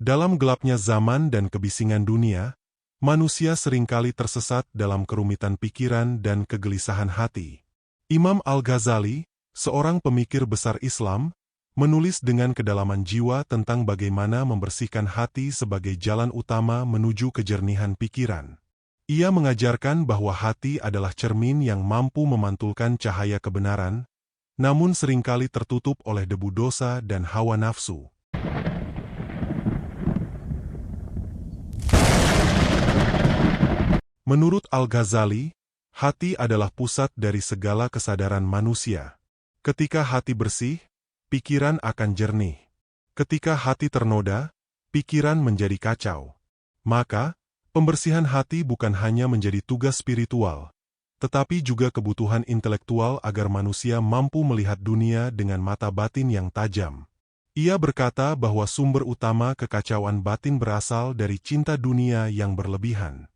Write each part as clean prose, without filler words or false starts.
Dalam gelapnya zaman dan kebisingan dunia, manusia seringkali tersesat dalam kerumitan pikiran dan kegelisahan hati. Imam Al-Ghazali, seorang pemikir besar Islam, menulis dengan kedalaman jiwa tentang bagaimana membersihkan hati sebagai jalan utama menuju kejernihan pikiran. Ia mengajarkan bahwa hati adalah cermin yang mampu memantulkan cahaya kebenaran, namun seringkali tertutup oleh debu dosa dan hawa nafsu. Menurut Al-Ghazali, hati adalah pusat dari segala kesadaran manusia. Ketika hati bersih, pikiran akan jernih. Ketika hati ternoda, pikiran menjadi kacau. Maka, pembersihan hati bukan hanya menjadi tugas spiritual, tetapi juga kebutuhan intelektual agar manusia mampu melihat dunia dengan mata batin yang tajam. Ia berkata bahwa sumber utama kekacauan batin berasal dari cinta dunia yang berlebihan.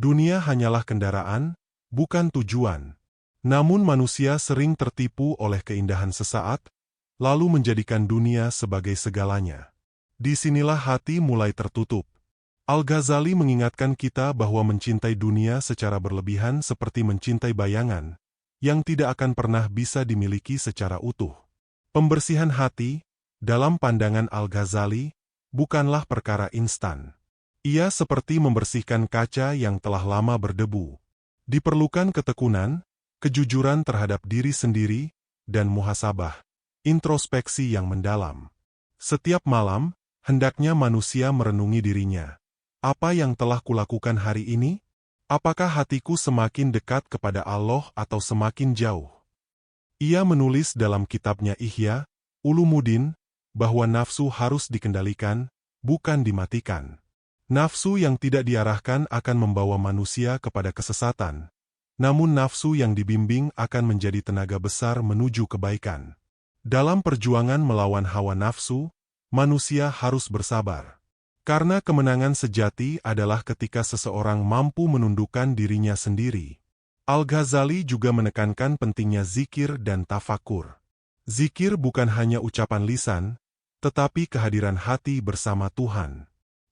Dunia hanyalah kendaraan, bukan tujuan. Namun manusia sering tertipu oleh keindahan sesaat, lalu menjadikan dunia sebagai segalanya. Disinilah hati mulai tertutup. Al-Ghazali mengingatkan kita bahwa mencintai dunia secara berlebihan seperti mencintai bayangan, yang tidak akan pernah bisa dimiliki secara utuh. Pembersihan hati, dalam pandangan Al-Ghazali, bukanlah perkara instan. Ia seperti membersihkan kaca yang telah lama berdebu. Diperlukan ketekunan, kejujuran terhadap diri sendiri, dan muhasabah, introspeksi yang mendalam. Setiap malam, hendaknya manusia merenungi dirinya. Apa yang telah kulakukan hari ini? Apakah hatiku semakin dekat kepada Allah atau semakin jauh? Ia menulis dalam kitabnya Ihya Ulumuddin bahwa nafsu harus dikendalikan, bukan dimatikan. Nafsu yang tidak diarahkan akan membawa manusia kepada kesesatan, namun nafsu yang dibimbing akan menjadi tenaga besar menuju kebaikan. Dalam perjuangan melawan hawa nafsu, manusia harus bersabar. Karena kemenangan sejati adalah ketika seseorang mampu menundukkan dirinya sendiri. Al-Ghazali juga menekankan pentingnya zikir dan tafakur. Zikir bukan hanya ucapan lisan, tetapi kehadiran hati bersama Tuhan.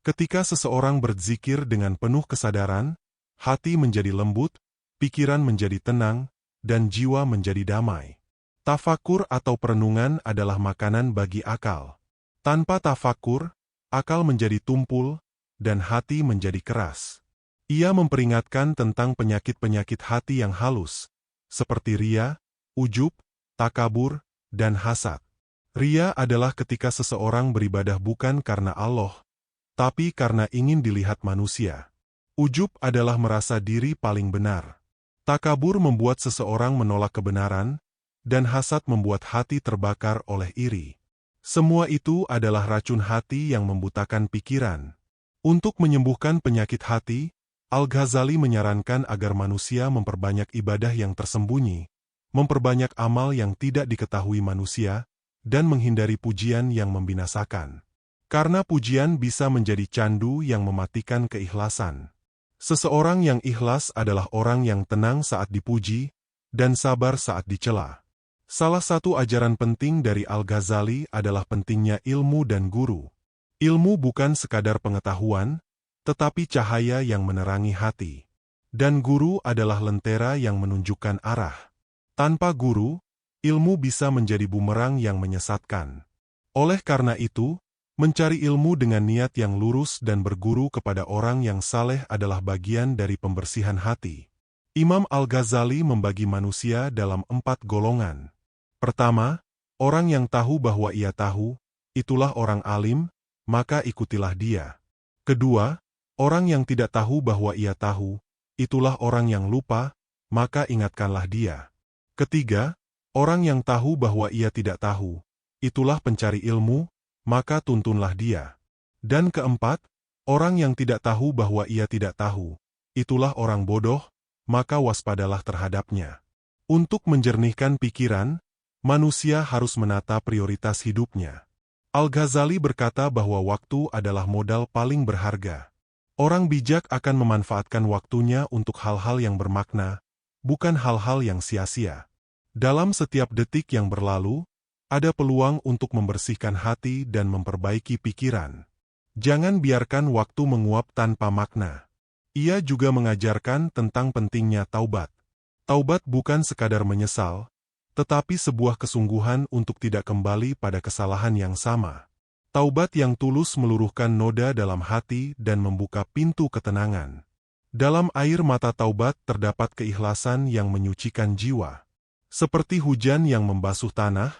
Ketika seseorang berzikir dengan penuh kesadaran, hati menjadi lembut, pikiran menjadi tenang, dan jiwa menjadi damai. Tafakur atau perenungan adalah makanan bagi akal. Tanpa tafakur, akal menjadi tumpul, dan hati menjadi keras. Ia memperingatkan tentang penyakit-penyakit hati yang halus, seperti ria, ujub, takabur, dan hasad. Ria adalah ketika seseorang beribadah bukan karena Allah, tapi karena ingin dilihat manusia. Ujub adalah merasa diri paling benar. Takabur membuat seseorang menolak kebenaran, dan hasad membuat hati terbakar oleh iri. Semua itu adalah racun hati yang membutakan pikiran. Untuk menyembuhkan penyakit hati, Al-Ghazali menyarankan agar manusia memperbanyak ibadah yang tersembunyi, memperbanyak amal yang tidak diketahui manusia, dan menghindari pujian yang membinasakan. Karena pujian bisa menjadi candu yang mematikan keikhlasan. Seseorang yang ikhlas adalah orang yang tenang saat dipuji, dan sabar saat dicela. Salah satu ajaran penting dari Al-Ghazali adalah pentingnya ilmu dan guru. Ilmu bukan sekadar pengetahuan, tetapi cahaya yang menerangi hati. Dan guru adalah lentera yang menunjukkan arah. Tanpa guru, ilmu bisa menjadi bumerang yang menyesatkan. Oleh karena itu, mencari ilmu dengan niat yang lurus dan berguru kepada orang yang saleh adalah bagian dari pembersihan hati. Imam Al-Ghazali membagi manusia dalam 4 golongan. Pertama, orang yang tahu bahwa ia tahu, itulah orang alim, maka ikutilah dia. Kedua, orang yang tidak tahu bahwa ia tahu, itulah orang yang lupa, maka ingatkanlah dia. Ketiga, orang yang tahu bahwa ia tidak tahu, itulah pencari ilmu, maka tuntunlah dia. Dan keempat, orang yang tidak tahu bahwa ia tidak tahu, itulah orang bodoh, maka waspadalah terhadapnya. Untuk menjernihkan pikiran, manusia harus menata prioritas hidupnya. Al-Ghazali berkata bahwa waktu adalah modal paling berharga. Orang bijak akan memanfaatkan waktunya untuk hal-hal yang bermakna, bukan hal-hal yang sia-sia. Dalam setiap detik yang berlalu, ada peluang untuk membersihkan hati dan memperbaiki pikiran. Jangan biarkan waktu menguap tanpa makna. Ia juga mengajarkan tentang pentingnya taubat. Taubat bukan sekadar menyesal, tetapi sebuah kesungguhan untuk tidak kembali pada kesalahan yang sama. Taubat yang tulus meluruhkan noda dalam hati dan membuka pintu ketenangan. Dalam air mata taubat terdapat keikhlasan yang menyucikan jiwa. Seperti hujan yang membasuh tanah,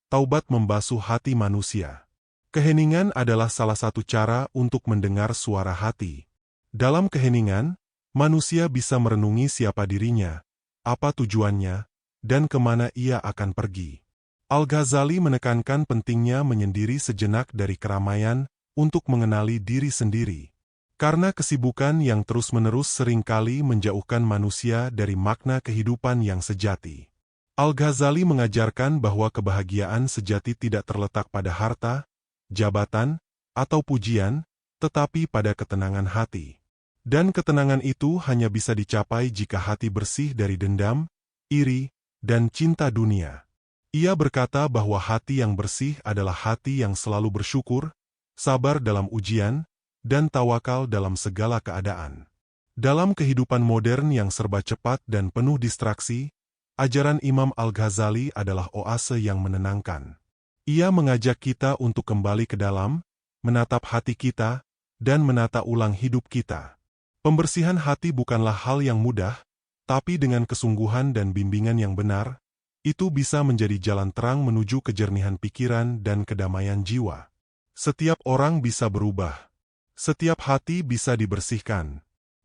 taubat membasuh hati manusia. Keheningan adalah salah satu cara untuk mendengar suara hati. Dalam keheningan, manusia bisa merenungi siapa dirinya, apa tujuannya, dan kemana ia akan pergi. Al-Ghazali menekankan pentingnya menyendiri sejenak dari keramaian untuk mengenali diri sendiri. Karena kesibukan yang terus-menerus seringkali menjauhkan manusia dari makna kehidupan yang sejati. Al-Ghazali mengajarkan bahwa kebahagiaan sejati tidak terletak pada harta, jabatan, atau pujian, tetapi pada ketenangan hati. Dan ketenangan itu hanya bisa dicapai jika hati bersih dari dendam, iri, dan cinta dunia. Ia berkata bahwa hati yang bersih adalah hati yang selalu bersyukur, sabar dalam ujian, dan tawakal dalam segala keadaan. Dalam kehidupan modern yang serba cepat dan penuh distraksi, ajaran Imam Al-Ghazali adalah oase yang menenangkan. Ia mengajak kita untuk kembali ke dalam, menatap hati kita, dan menata ulang hidup kita. Pembersihan hati bukanlah hal yang mudah, tapi dengan kesungguhan dan bimbingan yang benar, itu bisa menjadi jalan terang menuju kejernihan pikiran dan kedamaian jiwa. Setiap orang bisa berubah. Setiap hati bisa dibersihkan.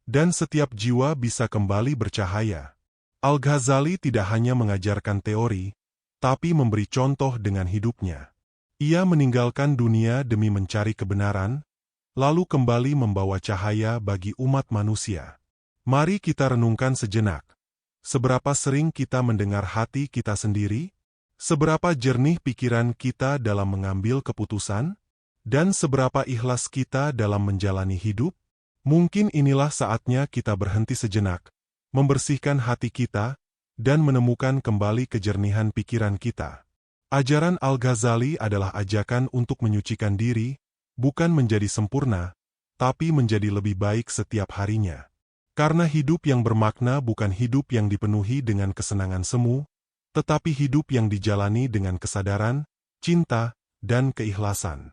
Dan setiap jiwa bisa kembali bercahaya. Al-Ghazali tidak hanya mengajarkan teori, tapi memberi contoh dengan hidupnya. Ia meninggalkan dunia demi mencari kebenaran, lalu kembali membawa cahaya bagi umat manusia. Mari kita renungkan sejenak. Seberapa sering kita mendengar hati kita sendiri? Seberapa jernih pikiran kita dalam mengambil keputusan? Dan seberapa ikhlas kita dalam menjalani hidup? Mungkin inilah saatnya kita berhenti sejenak, membersihkan hati kita, dan menemukan kembali kejernihan pikiran kita. Ajaran Al-Ghazali adalah ajakan untuk menyucikan diri, bukan menjadi sempurna, tapi menjadi lebih baik setiap harinya. Karena hidup yang bermakna bukan hidup yang dipenuhi dengan kesenangan semu, tetapi hidup yang dijalani dengan kesadaran, cinta, dan keikhlasan.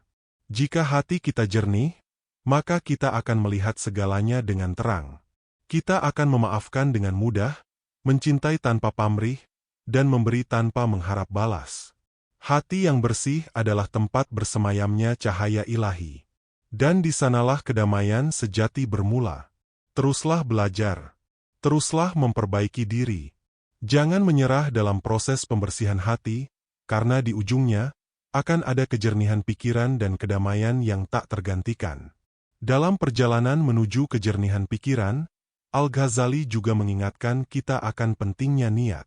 Jika hati kita jernih, maka kita akan melihat segalanya dengan terang. Kita akan memaafkan dengan mudah, mencintai tanpa pamrih, dan memberi tanpa mengharap balas. Hati yang bersih adalah tempat bersemayamnya cahaya ilahi. Dan di sanalah kedamaian sejati bermula. Teruslah belajar. Teruslah memperbaiki diri. Jangan menyerah dalam proses pembersihan hati, karena di ujungnya akan ada kejernihan pikiran dan kedamaian yang tak tergantikan. Dalam perjalanan menuju kejernihan pikiran, Al-Ghazali juga mengingatkan kita akan pentingnya niat.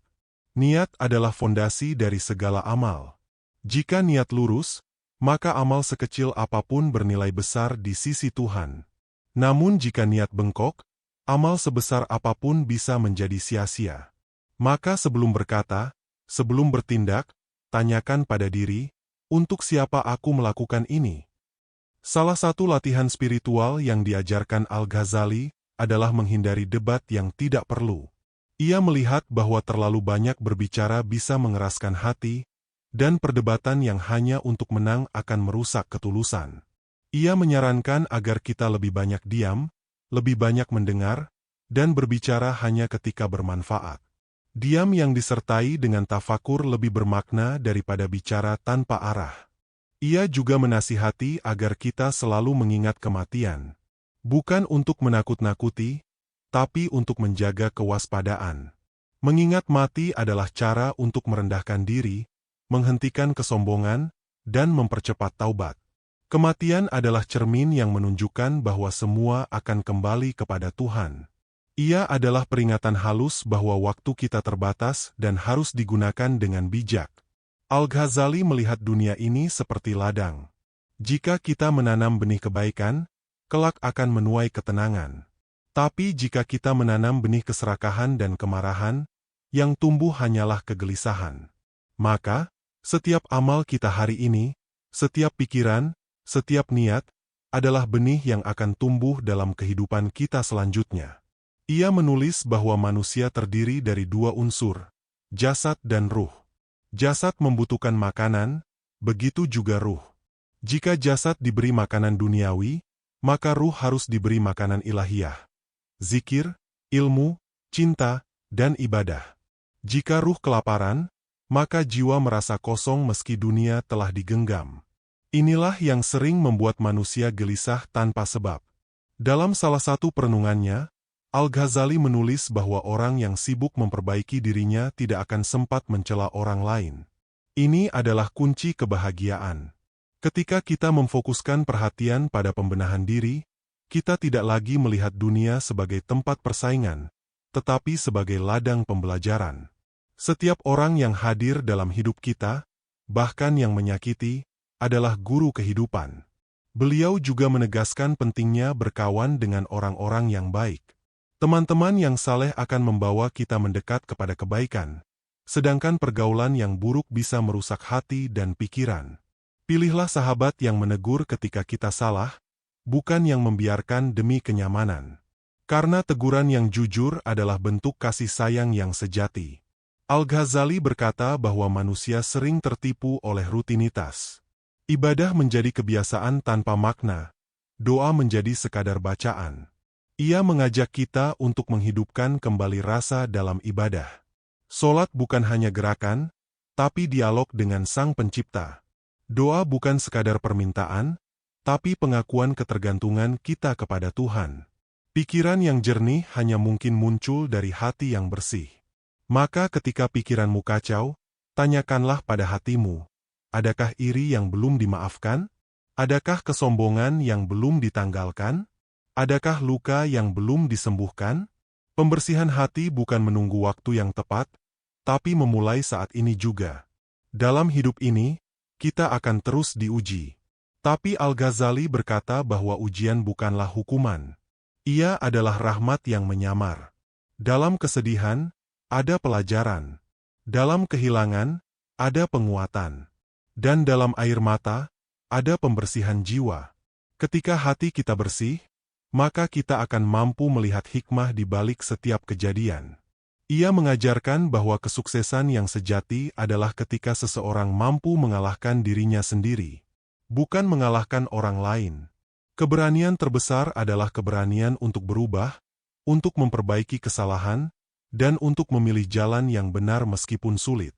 Niat adalah fondasi dari segala amal. Jika niat lurus, maka amal sekecil apapun bernilai besar di sisi Tuhan. Namun jika niat bengkok, amal sebesar apapun bisa menjadi sia-sia. Maka sebelum berkata, sebelum bertindak, tanyakan pada diri, untuk siapa aku melakukan ini? Salah satu latihan spiritual yang diajarkan Al-Ghazali adalah menghindari debat yang tidak perlu. Ia melihat bahwa terlalu banyak berbicara bisa mengeraskan hati, dan perdebatan yang hanya untuk menang akan merusak ketulusan. Ia menyarankan agar kita lebih banyak diam, lebih banyak mendengar, dan berbicara hanya ketika bermanfaat. Diam yang disertai dengan tafakur lebih bermakna daripada bicara tanpa arah. Ia juga menasihati agar kita selalu mengingat kematian. Bukan untuk menakut-nakuti, tapi untuk menjaga kewaspadaan. Mengingat mati adalah cara untuk merendahkan diri, menghentikan kesombongan, dan mempercepat taubat. Kematian adalah cermin yang menunjukkan bahwa semua akan kembali kepada Tuhan. Ia adalah peringatan halus bahwa waktu kita terbatas dan harus digunakan dengan bijak. Al-Ghazali melihat dunia ini seperti ladang. Jika kita menanam benih kebaikan, kelak akan menuai ketenangan. Tapi jika kita menanam benih keserakahan dan kemarahan, yang tumbuh hanyalah kegelisahan. Maka, setiap amal kita hari ini, setiap pikiran, setiap niat, adalah benih yang akan tumbuh dalam kehidupan kita selanjutnya. Ia menulis bahwa manusia terdiri dari dua unsur, jasad dan ruh. Jasad membutuhkan makanan, begitu juga ruh. Jika jasad diberi makanan duniawi, maka ruh harus diberi makanan ilahiyah. Zikir, ilmu, cinta, dan ibadah. Jika ruh kelaparan, maka jiwa merasa kosong meski dunia telah digenggam. Inilah yang sering membuat manusia gelisah tanpa sebab. Dalam salah satu perenungannya, Al-Ghazali menulis bahwa orang yang sibuk memperbaiki dirinya tidak akan sempat mencela orang lain. Ini adalah kunci kebahagiaan. Ketika kita memfokuskan perhatian pada pembenahan diri, kita tidak lagi melihat dunia sebagai tempat persaingan, tetapi sebagai ladang pembelajaran. Setiap orang yang hadir dalam hidup kita, bahkan yang menyakiti, adalah guru kehidupan. Beliau juga menegaskan pentingnya berkawan dengan orang-orang yang baik. Teman-teman yang saleh akan membawa kita mendekat kepada kebaikan, sedangkan pergaulan yang buruk bisa merusak hati dan pikiran. Pilihlah sahabat yang menegur ketika kita salah, bukan yang membiarkan demi kenyamanan. Karena teguran yang jujur adalah bentuk kasih sayang yang sejati. Al-Ghazali berkata bahwa manusia sering tertipu oleh rutinitas. Ibadah menjadi kebiasaan tanpa makna, doa menjadi sekadar bacaan. Ia mengajak kita untuk menghidupkan kembali rasa dalam ibadah. Solat bukan hanya gerakan, tapi dialog dengan Sang Pencipta. Doa bukan sekadar permintaan, tapi pengakuan ketergantungan kita kepada Tuhan. Pikiran yang jernih hanya mungkin muncul dari hati yang bersih. Maka ketika pikiranmu kacau, tanyakanlah pada hatimu. Adakah iri yang belum dimaafkan? Adakah kesombongan yang belum ditanggalkan? Adakah luka yang belum disembuhkan? Pembersihan hati bukan menunggu waktu yang tepat, tapi memulai saat ini juga. Dalam hidup ini, kita akan terus diuji. Tapi Al-Ghazali berkata bahwa ujian bukanlah hukuman. Ia adalah rahmat yang menyamar. Dalam kesedihan, ada pelajaran. Dalam kehilangan, ada penguatan. Dan dalam air mata, ada pembersihan jiwa. Ketika hati kita bersih, maka kita akan mampu melihat hikmah di balik setiap kejadian. Ia mengajarkan bahwa kesuksesan yang sejati adalah ketika seseorang mampu mengalahkan dirinya sendiri, bukan mengalahkan orang lain. Keberanian terbesar adalah keberanian untuk berubah, untuk memperbaiki kesalahan, dan untuk memilih jalan yang benar meskipun sulit.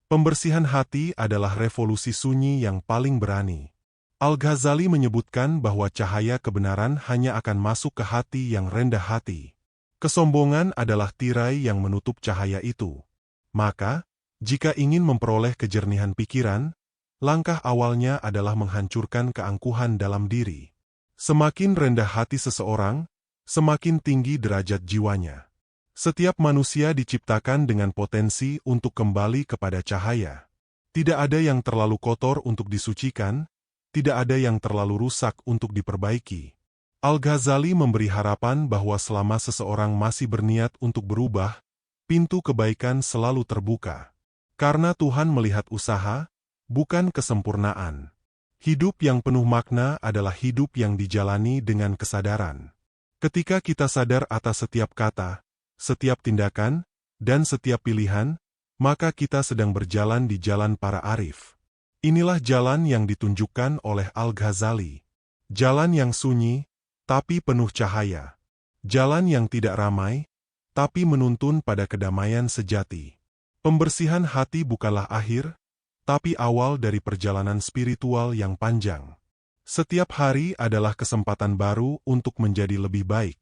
Pembersihan hati adalah revolusi sunyi yang paling berani. Al-Ghazali menyebutkan bahwa cahaya kebenaran hanya akan masuk ke hati yang rendah hati. Kesombongan adalah tirai yang menutup cahaya itu. Maka, jika ingin memperoleh kejernihan pikiran, langkah awalnya adalah menghancurkan keangkuhan dalam diri. Semakin rendah hati seseorang, semakin tinggi derajat jiwanya. Setiap manusia diciptakan dengan potensi untuk kembali kepada cahaya. Tidak ada yang terlalu kotor untuk disucikan, tidak ada yang terlalu rusak untuk diperbaiki. Al-Ghazali memberi harapan bahwa selama seseorang masih berniat untuk berubah, pintu kebaikan selalu terbuka. Karena Tuhan melihat usaha, bukan kesempurnaan. Hidup yang penuh makna adalah hidup yang dijalani dengan kesadaran. Ketika kita sadar atas setiap kata, setiap tindakan, dan setiap pilihan, maka kita sedang berjalan di jalan para arif. Inilah jalan yang ditunjukkan oleh Al-Ghazali. Jalan yang sunyi, tapi penuh cahaya. Jalan yang tidak ramai, tapi menuntun pada kedamaian sejati. Pembersihan hati bukanlah akhir, tapi awal dari perjalanan spiritual yang panjang. Setiap hari adalah kesempatan baru untuk menjadi lebih baik.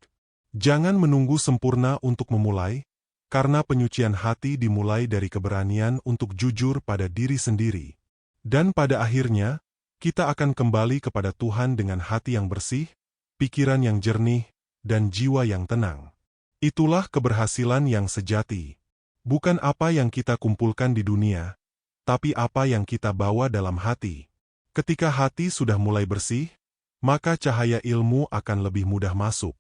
Jangan menunggu sempurna untuk memulai, karena penyucian hati dimulai dari keberanian untuk jujur pada diri sendiri. Dan pada akhirnya, kita akan kembali kepada Tuhan dengan hati yang bersih, pikiran yang jernih, dan jiwa yang tenang. Itulah keberhasilan yang sejati. Bukan apa yang kita kumpulkan di dunia, tapi apa yang kita bawa dalam hati. Ketika hati sudah mulai bersih, maka cahaya ilmu akan lebih mudah masuk.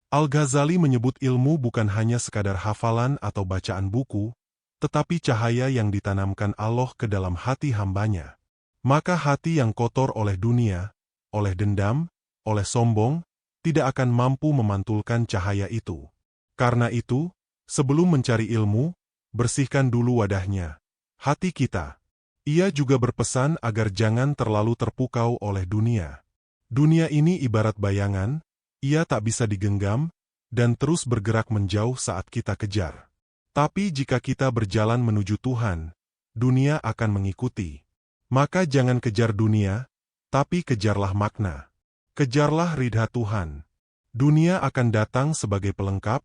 Al-Ghazali menyebut ilmu bukan hanya sekadar hafalan atau bacaan buku, tetapi cahaya yang ditanamkan Allah ke dalam hati hambanya. Maka hati yang kotor oleh dunia, oleh dendam, oleh sombong, tidak akan mampu memantulkan cahaya itu. Karena itu, sebelum mencari ilmu, bersihkan dulu wadahnya, hati kita. Ia juga berpesan agar jangan terlalu terpukau oleh dunia. Dunia ini ibarat bayangan, ia tak bisa digenggam, dan terus bergerak menjauh saat kita kejar. Tapi jika kita berjalan menuju Tuhan, dunia akan mengikuti. Maka jangan kejar dunia, tapi kejarlah makna. Kejarlah ridha Tuhan. Dunia akan datang sebagai pelengkap,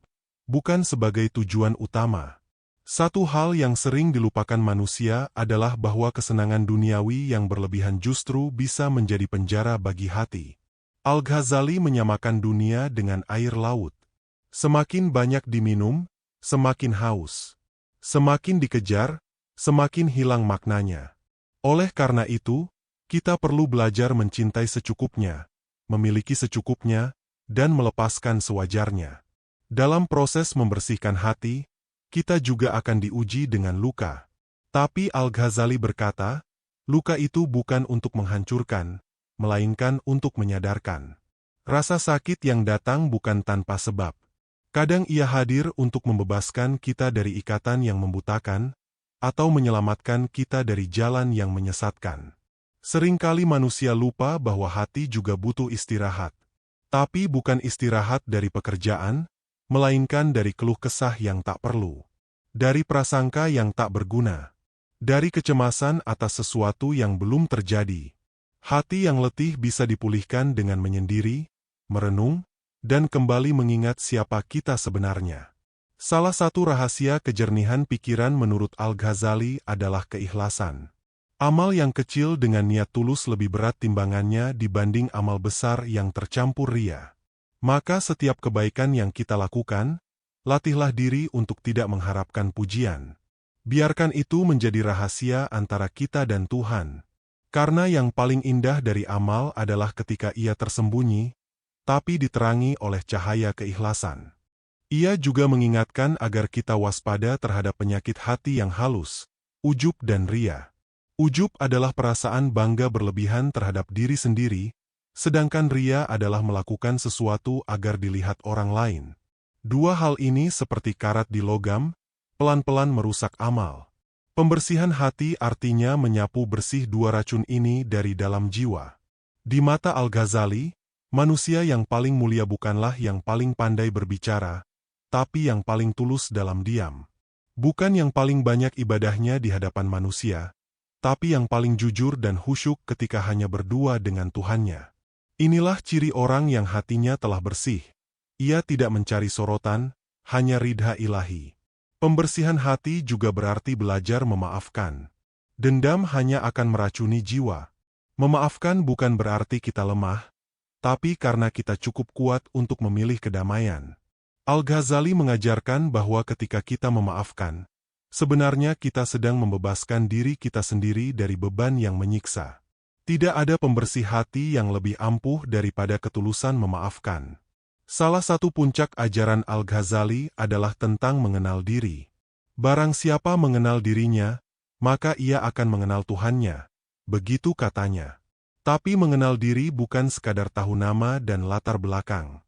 bukan sebagai tujuan utama. Satu hal yang sering dilupakan manusia adalah bahwa kesenangan duniawi yang berlebihan justru bisa menjadi penjara bagi hati. Al-Ghazali menyamakan dunia dengan air laut. Semakin banyak diminum, semakin haus. Semakin dikejar, semakin hilang maknanya. Oleh karena itu, kita perlu belajar mencintai secukupnya, memiliki secukupnya, dan melepaskan sewajarnya. Dalam proses membersihkan hati, kita juga akan diuji dengan luka. Tapi Al-Ghazali berkata, luka itu bukan untuk menghancurkan, melainkan untuk menyadarkan. Rasa sakit yang datang bukan tanpa sebab. Kadang ia hadir untuk membebaskan kita dari ikatan yang membutakan, atau menyelamatkan kita dari jalan yang menyesatkan. Seringkali manusia lupa bahwa hati juga butuh istirahat. Tapi bukan istirahat dari pekerjaan, melainkan dari keluh kesah yang tak perlu. Dari prasangka yang tak berguna. Dari kecemasan atas sesuatu yang belum terjadi. Hati yang letih bisa dipulihkan dengan menyendiri, merenung, dan kembali mengingat siapa kita sebenarnya. Salah satu rahasia kejernihan pikiran menurut Al-Ghazali adalah keikhlasan. Amal yang kecil dengan niat tulus lebih berat timbangannya dibanding amal besar yang tercampur ria. Maka setiap kebaikan yang kita lakukan, latihlah diri untuk tidak mengharapkan pujian. Biarkan itu menjadi rahasia antara kita dan Tuhan. Karena yang paling indah dari amal adalah ketika ia tersembunyi, tapi diterangi oleh cahaya keikhlasan. Ia juga mengingatkan agar kita waspada terhadap penyakit hati yang halus, ujub dan ria. Ujub adalah perasaan bangga berlebihan terhadap diri sendiri, sedangkan ria adalah melakukan sesuatu agar dilihat orang lain. Dua hal ini seperti karat di logam, pelan-pelan merusak amal. Pembersihan hati artinya menyapu bersih dua racun ini dari dalam jiwa. Di mata Al-Ghazali, manusia yang paling mulia bukanlah yang paling pandai berbicara, tapi yang paling tulus dalam diam. Bukan yang paling banyak ibadahnya di hadapan manusia, tapi yang paling jujur dan khusyuk ketika hanya berdua dengan Tuhannya. Inilah ciri orang yang hatinya telah bersih. Ia tidak mencari sorotan, hanya ridha ilahi. Pembersihan hati juga berarti belajar memaafkan. Dendam hanya akan meracuni jiwa. Memaafkan bukan berarti kita lemah, tapi karena kita cukup kuat untuk memilih kedamaian. Al-Ghazali mengajarkan bahwa ketika kita memaafkan, sebenarnya kita sedang membebaskan diri kita sendiri dari beban yang menyiksa. Tidak ada pembersih hati yang lebih ampuh daripada ketulusan memaafkan. Salah satu puncak ajaran Al-Ghazali adalah tentang mengenal diri. Barang siapa mengenal dirinya, maka ia akan mengenal Tuhannya. Begitu katanya. Tapi mengenal diri bukan sekadar tahu nama dan latar belakang.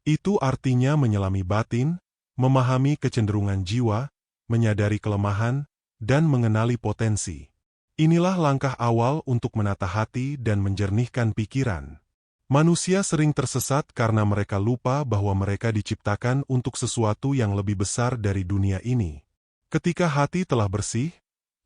Itu artinya menyelami batin, memahami kecenderungan jiwa, menyadari kelemahan, dan mengenali potensi. Inilah langkah awal untuk menata hati dan menjernihkan pikiran. Manusia sering tersesat karena mereka lupa bahwa mereka diciptakan untuk sesuatu yang lebih besar dari dunia ini. Ketika hati telah bersih,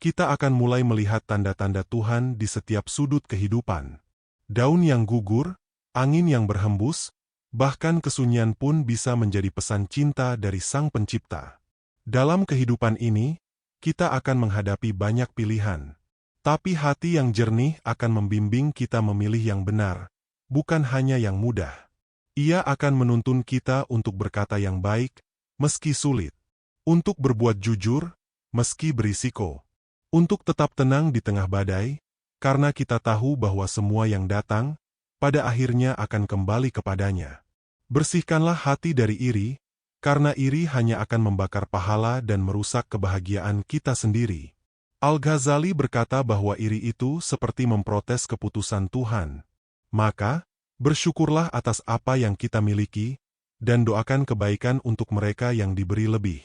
kita akan mulai melihat tanda-tanda Tuhan di setiap sudut kehidupan. Daun yang gugur, angin yang berhembus, bahkan kesunyian pun bisa menjadi pesan cinta dari Sang Pencipta. Dalam kehidupan ini, kita akan menghadapi banyak pilihan. Tapi hati yang jernih akan membimbing kita memilih yang benar, bukan hanya yang mudah. Ia akan menuntun kita untuk berkata yang baik, meski sulit. Untuk berbuat jujur, meski berisiko. Untuk tetap tenang di tengah badai, karena kita tahu bahwa semua yang datang, pada akhirnya akan kembali kepadanya. Bersihkanlah hati dari iri, karena iri hanya akan membakar pahala dan merusak kebahagiaan kita sendiri. Al-Ghazali berkata bahwa iri itu seperti memprotes keputusan Tuhan. Maka, Bersyukurlah atas apa yang kita miliki, dan doakan kebaikan untuk mereka yang diberi lebih.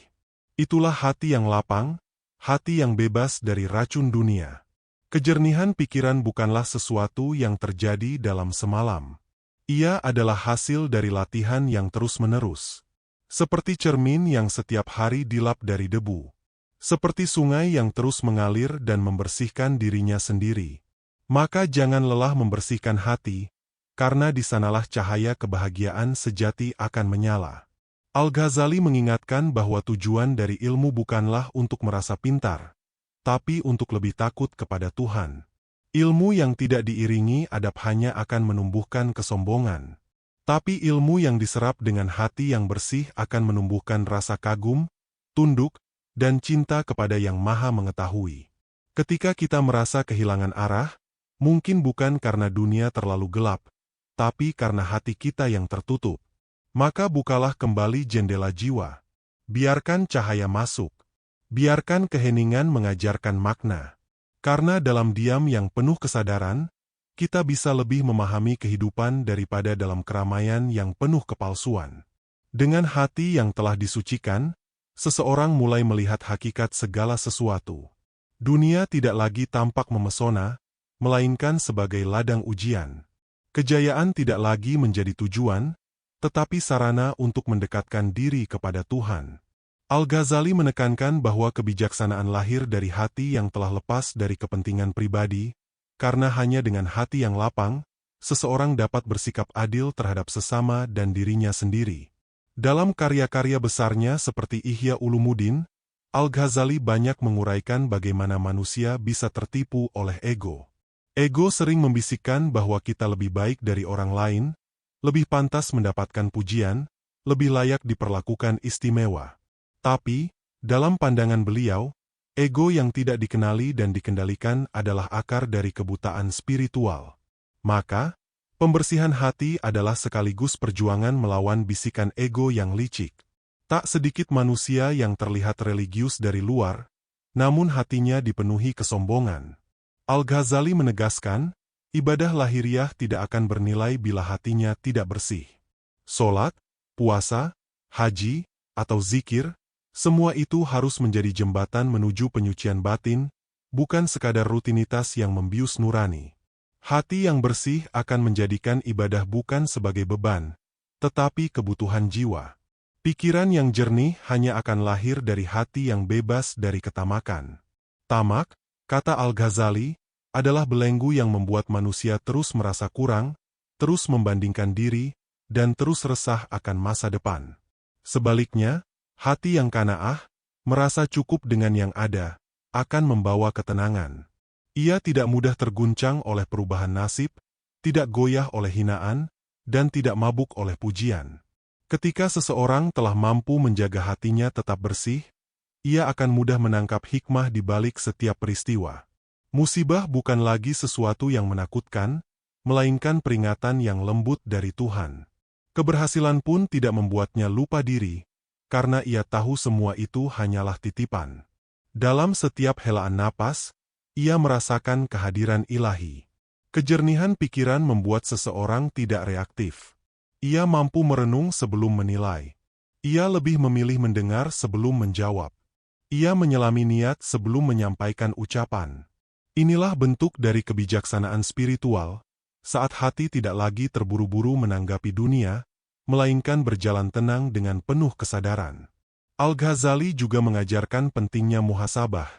Itulah hati yang lapang, hati yang bebas dari racun dunia. Kejernihan pikiran bukanlah sesuatu yang terjadi dalam semalam. Ia adalah hasil dari latihan yang terus-menerus. Seperti cermin yang setiap hari dilap dari debu. Seperti sungai yang terus mengalir dan membersihkan dirinya sendiri. Maka jangan lelah membersihkan hati, karena di sanalah cahaya kebahagiaan sejati akan menyala. Al-Ghazali mengingatkan bahwa tujuan dari ilmu bukanlah untuk merasa pintar, tapi untuk lebih takut kepada Tuhan. Ilmu yang tidak diiringi adab hanya akan menumbuhkan kesombongan. Tapi ilmu yang diserap dengan hati yang bersih akan menumbuhkan rasa kagum, tunduk, dan cinta kepada Yang Maha Mengetahui. Ketika kita merasa kehilangan arah, mungkin bukan karena dunia terlalu gelap, tapi karena hati kita yang tertutup. Maka bukalah kembali jendela jiwa. Biarkan cahaya masuk. Biarkan keheningan mengajarkan makna. Karena dalam diam yang penuh kesadaran, kita bisa lebih memahami kehidupan daripada dalam keramaian yang penuh kepalsuan. Dengan hati yang telah disucikan, seseorang mulai melihat hakikat segala sesuatu. Dunia tidak lagi tampak memesona, melainkan sebagai ladang ujian. Kejayaan tidak lagi menjadi tujuan, tetapi sarana untuk mendekatkan diri kepada Tuhan. Al-Ghazali menekankan bahwa kebijaksanaan lahir dari hati yang telah lepas dari kepentingan pribadi, karena hanya dengan hati yang lapang, seseorang dapat bersikap adil terhadap sesama dan dirinya sendiri. Dalam karya-karya besarnya seperti Ihya Ulumuddin, Al-Ghazali banyak menguraikan bagaimana manusia bisa tertipu oleh ego. Ego sering membisikkan bahwa kita lebih baik dari orang lain, lebih pantas mendapatkan pujian, lebih layak diperlakukan istimewa. Tapi, dalam pandangan beliau, ego yang tidak dikenali dan dikendalikan adalah akar dari kebutaan spiritual. Maka, pembersihan hati adalah sekaligus perjuangan melawan bisikan ego yang licik. Tak sedikit manusia yang terlihat religius dari luar, namun hatinya dipenuhi kesombongan. Al-Ghazali menegaskan, ibadah lahiriah tidak akan bernilai bila hatinya tidak bersih. Solat, puasa, haji, atau zikir, semua itu harus menjadi jembatan menuju penyucian batin, bukan sekadar rutinitas yang membius nurani. Hati yang bersih akan menjadikan ibadah bukan sebagai beban, tetapi kebutuhan jiwa. Pikiran yang jernih hanya akan lahir dari hati yang bebas dari ketamakan. Tamak, kata Al-Ghazali, adalah belenggu yang membuat manusia terus merasa kurang, terus membandingkan diri, dan terus resah akan masa depan. Sebaliknya, hati yang qanaah, merasa cukup dengan yang ada, akan membawa ketenangan. Ia tidak mudah terguncang oleh perubahan nasib, tidak goyah oleh hinaan, dan tidak mabuk oleh pujian. Ketika seseorang telah mampu menjaga hatinya tetap bersih, ia akan mudah menangkap hikmah di balik setiap peristiwa. Musibah bukan lagi sesuatu yang menakutkan, melainkan peringatan yang lembut dari Tuhan. Keberhasilan pun tidak membuatnya lupa diri, karena ia tahu semua itu hanyalah titipan. Dalam setiap helaan napas, ia merasakan kehadiran ilahi. Kejernihan pikiran membuat seseorang tidak reaktif. Ia mampu merenung sebelum menilai. Ia lebih memilih mendengar sebelum menjawab. Ia menyelami niat sebelum menyampaikan ucapan. Inilah bentuk dari kebijaksanaan spiritual, saat hati tidak lagi terburu-buru menanggapi dunia, melainkan berjalan tenang dengan penuh kesadaran. Al-Ghazali juga mengajarkan pentingnya muhasabah,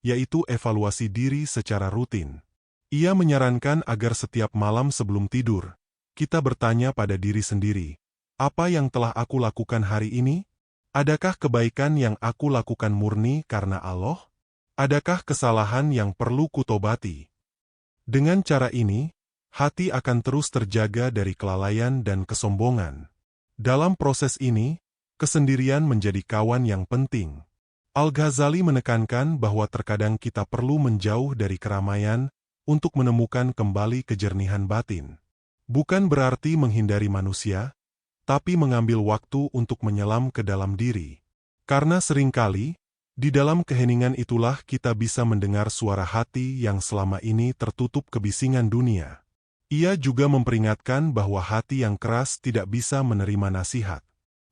yaitu evaluasi diri secara rutin. Ia menyarankan agar setiap malam sebelum tidur, kita bertanya pada diri sendiri, apa yang telah aku lakukan hari ini? Adakah kebaikan yang aku lakukan murni karena Allah? Adakah kesalahan yang perlu kutobati? Dengan cara ini, hati akan terus terjaga dari kelalaian dan kesombongan. Dalam proses ini, kesendirian menjadi kawan yang penting. Al-Ghazali menekankan bahwa terkadang kita perlu menjauh dari keramaian untuk menemukan kembali kejernihan batin. Bukan berarti menghindari manusia, tapi mengambil waktu untuk menyelam ke dalam diri. Karena seringkali, di dalam keheningan itulah kita bisa mendengar suara hati yang selama ini tertutup kebisingan dunia. Ia juga memperingatkan bahwa hati yang keras tidak bisa menerima nasihat.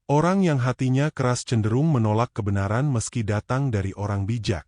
Orang yang hatinya keras cenderung menolak kebenaran meski datang dari orang bijak.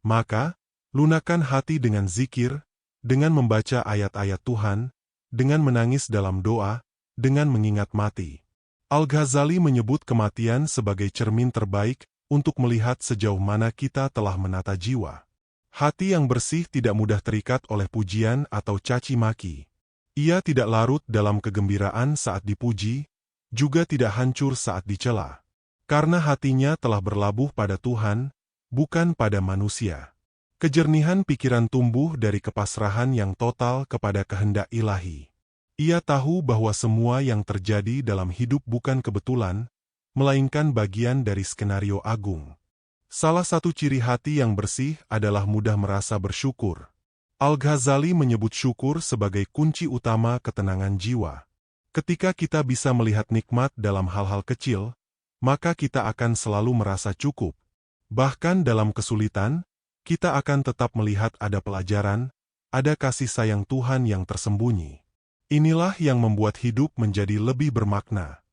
Maka, lunakan hati dengan zikir, dengan membaca ayat-ayat Tuhan, dengan menangis dalam doa, dengan mengingat mati. Al-Ghazali menyebut kematian sebagai cermin terbaik untuk melihat sejauh mana kita telah menata jiwa. Hati yang bersih tidak mudah terikat oleh pujian atau caci maki. Ia tidak larut dalam kegembiraan saat dipuji, juga tidak hancur saat dicela. Karena hatinya telah berlabuh pada Tuhan, bukan pada manusia. Kejernihan pikiran tumbuh dari kepasrahan yang total kepada kehendak ilahi. Ia tahu bahwa semua yang terjadi dalam hidup bukan kebetulan, melainkan bagian dari skenario agung. Salah satu ciri hati yang bersih adalah mudah merasa bersyukur. Al-Ghazali menyebut syukur sebagai kunci utama ketenangan jiwa. Ketika kita bisa melihat nikmat dalam hal-hal kecil, maka kita akan selalu merasa cukup. Bahkan dalam kesulitan, kita akan tetap melihat ada pelajaran, ada kasih sayang Tuhan yang tersembunyi. Inilah yang membuat hidup menjadi lebih bermakna.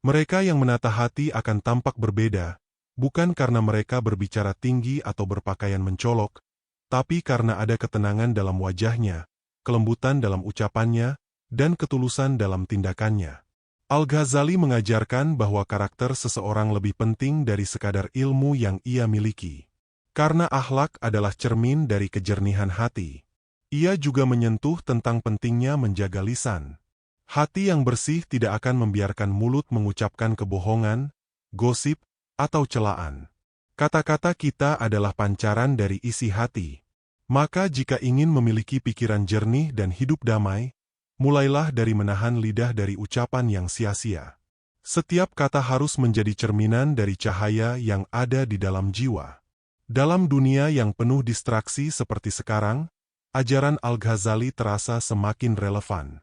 Mereka yang menata hati akan tampak berbeda, bukan karena mereka berbicara tinggi atau berpakaian mencolok, tapi karena ada ketenangan dalam wajahnya, kelembutan dalam ucapannya, dan ketulusan dalam tindakannya. Al-Ghazali mengajarkan bahwa karakter seseorang lebih penting dari sekadar ilmu yang ia miliki. Karena akhlak adalah cermin dari kejernihan hati. Ia juga menyentuh tentang pentingnya menjaga lisan. Hati yang bersih tidak akan membiarkan mulut mengucapkan kebohongan, gosip, atau celaan. Kata-kata kita adalah pancaran dari isi hati. Maka jika ingin memiliki pikiran jernih dan hidup damai, mulailah dari menahan lidah dari ucapan yang sia-sia. Setiap kata harus menjadi cerminan dari cahaya yang ada di dalam jiwa. Dalam dunia yang penuh distraksi seperti sekarang, ajaran Al-Ghazali terasa semakin relevan.